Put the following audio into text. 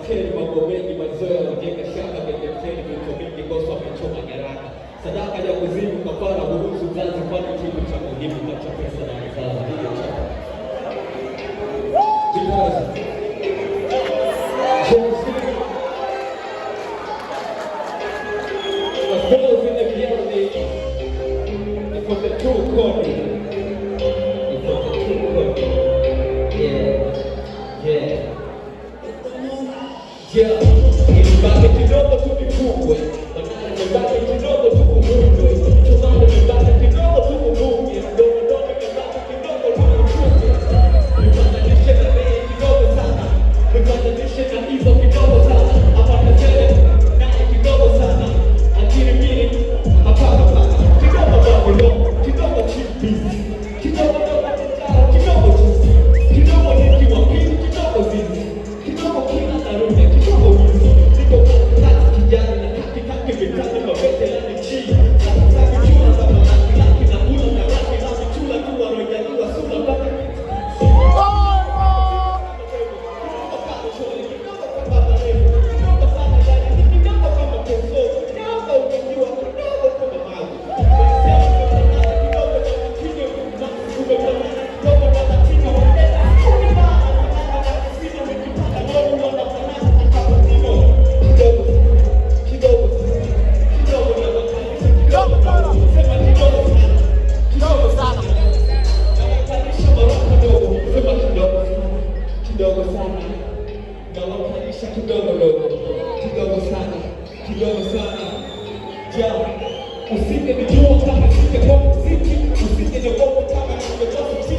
Beteli mambo mengi mazoea wajenga shaka Beteli vitu vingi kosa wamechoma nyaraka. Sadaka ya kuzimu kafara hurusu zazi kwani kitu cha muhimu kacha pesa na mzazi. Hiyo chapa. Because in the reality, it was the true code. It was the true code. Yeah. Nilibaki kidogo tu nifungwe, nilibaki kidogo tu kumundwe, nilibaki kidogo tu kumundwe, nilibaki kidogo tu kumundwe. Nipatanishe na bei kidogo sana, nipatanishe na hizo kidogo sana, apata zele naye kidogo sana, akili mbili hapana pana, kidogo babilo, kidogo chipizi, kidogo doga titara, kidogo chuzi, kidogo niki wa pili, kidogo zizi, kidogo kina narume, kidogo wizi, niko kati kijani na kati vitani mabete la nichi, saki chula za manaki laki na ula na laki laki chula kuwa rojaliwa sula baka kidogo sana. Usike nijua kama sike kwa mziki, usike nijua kama sike kwa mziki.